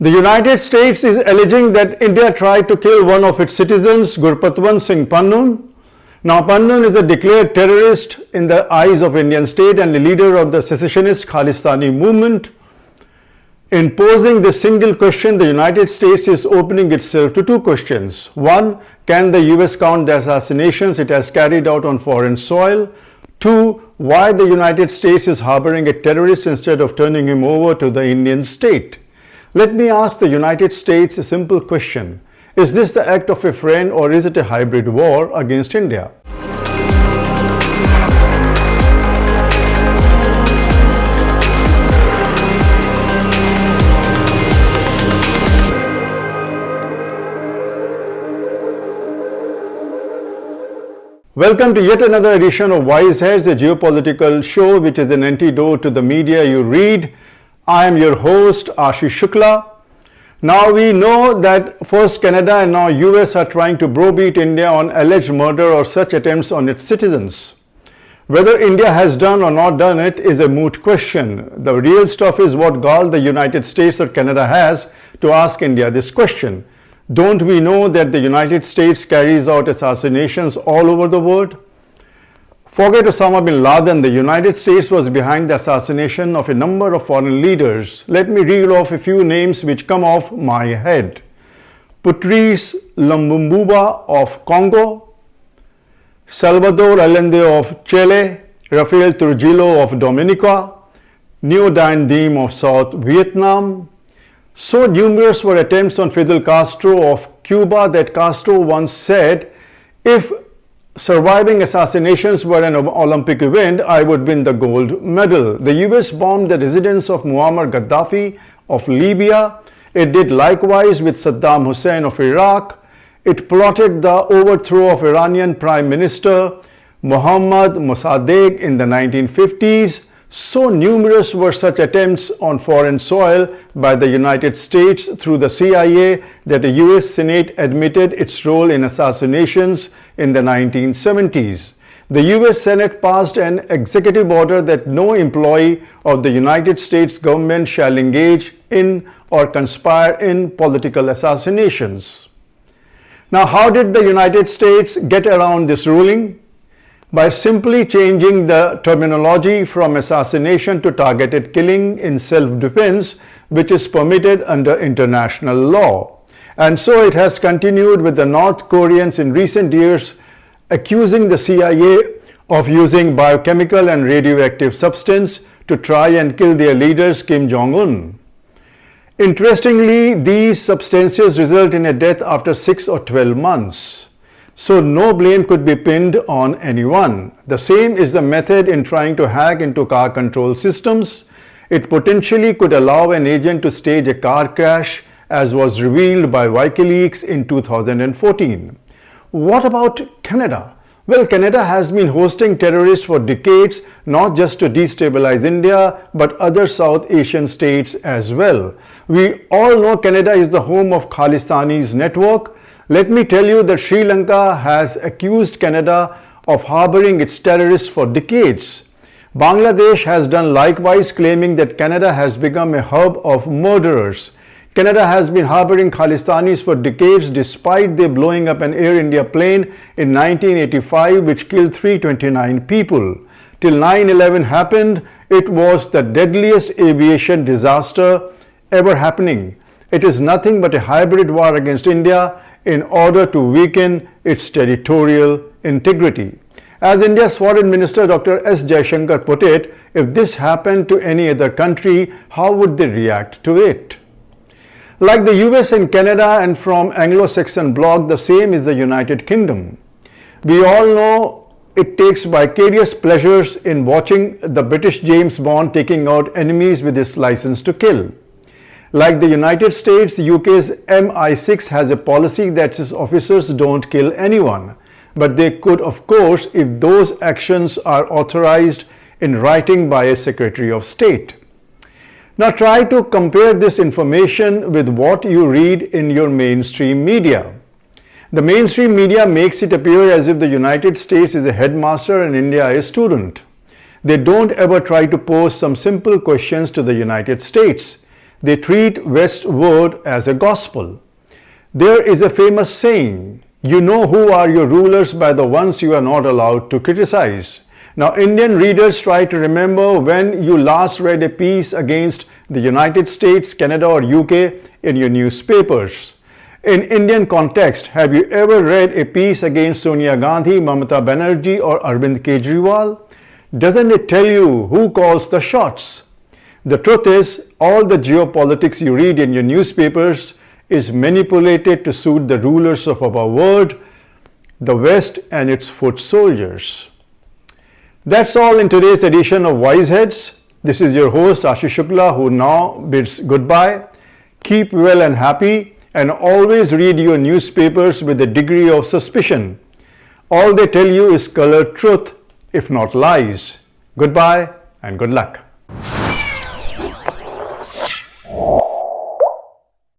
The United States is alleging that India tried to kill one of its citizens, Gurpatwant Singh Pannun. Now, Pannun is a declared terrorist in the eyes of Indian state and the leader of the secessionist Khalistani movement. In posing this single question, the United States is opening itself to two questions. One, can the US count the assassinations it has carried out on foreign soil? Two, why the United States is harboring a terrorist instead of turning him over to the Indian state? Let me ask the United States a simple question. Is this the act of a friend or is it a hybrid war against India? Welcome to yet another edition of WiseHeads, a geopolitical show which is an antidote to the media you read. I am your host, Ashish Shukla. Now we know that first Canada and now US are trying to browbeat India on alleged murder or such attempts on its citizens. Whether India has done or not done it is a moot question. The real stuff is what gall the United States or Canada has to ask India this question. Don't we know that the United States carries out assassinations all over the world? Forget Osama bin Laden, the United States was behind the assassination of a number of foreign leaders. Let me reel off a few names which come off my head. Patrice Lumumba of Congo, Salvador Allende of Chile, Rafael Trujillo of Dominica, Ngo Dinh Diem of South Vietnam. So numerous were attempts on Fidel Castro of Cuba that Castro once said, if surviving assassinations were an Olympic event, I would win the gold medal. The US bombed the residence of Muammar Gaddafi of Libya. It did likewise with Saddam Hussein of Iraq. It plotted the overthrow of Iranian Prime Minister Mohammad Mossadegh in the 1950s. So numerous were such attempts on foreign soil by the United States through the CIA that the US Senate admitted its role in assassinations in the 1970s. The US Senate passed an executive order that no employee of the United States government shall engage in or conspire in political assassinations. Now, how did the United States get around this ruling? By simply changing the terminology from assassination to targeted killing in self-defense, which is permitted under international law. And so it has continued with the North Koreans in recent years accusing the CIA of using biochemical and radioactive substance to try and kill their leaders Kim Jong-un. Interestingly, these substances result in a death after 6 or 12 months. So no blame could be pinned on anyone. The same is the method in trying to hack into car control systems. It potentially could allow an agent to stage a car crash, as was revealed by WikiLeaks in 2014. What about Canada? Well, Canada has been hosting terrorists for decades, not just to destabilize India, but other South Asian states as well. We all know Canada is the home of Khalistanis network. Let me tell you that Sri Lanka has accused Canada of harboring its terrorists for decades. Bangladesh has done likewise, claiming that Canada has become a hub of murderers. Canada has been harboring Khalistanis for decades despite their blowing up an Air India plane in 1985 which killed 329 people. Till 9/11 happened, it was the deadliest aviation disaster ever happening. It is nothing but a hybrid war against India in order to weaken its territorial integrity. As India's Foreign Minister Dr. S. Jaishankar put it, if this happened to any other country, how would they react to it? Like the US and Canada and from Anglo-Saxon bloc, the same is the United Kingdom. We all know it takes vicarious pleasures in watching the British James Bond taking out enemies with his license to kill. Like the United States, the UK's MI6 has a policy that its officers don't kill anyone. But they could, of course, if those actions are authorized in writing by a Secretary of State. Now try to compare this information with what you read in your mainstream media. The mainstream media makes it appear as if the United States is a headmaster and India a student. They don't ever try to pose some simple questions to the United States. They treat westward as a gospel. There is a famous saying, you know who are your rulers by the ones you are not allowed to criticize. Now, Indian readers, try to remember when you last read a piece against the United States, Canada or UK in your newspapers. In Indian context, have you ever read a piece against Sonia Gandhi, Mamata Banerjee or Arvind Kejriwal? Doesn't it tell you who calls the shots? The truth is, all the geopolitics you read in your newspapers is manipulated to suit the rulers of our world, the West and its foot soldiers. That's all in today's edition of WiseHeads. This is your host Ashish Shukla, who now bids goodbye. Keep well and happy, and always read your newspapers with a degree of suspicion. All they tell you is colored truth, if not lies. Goodbye and good luck.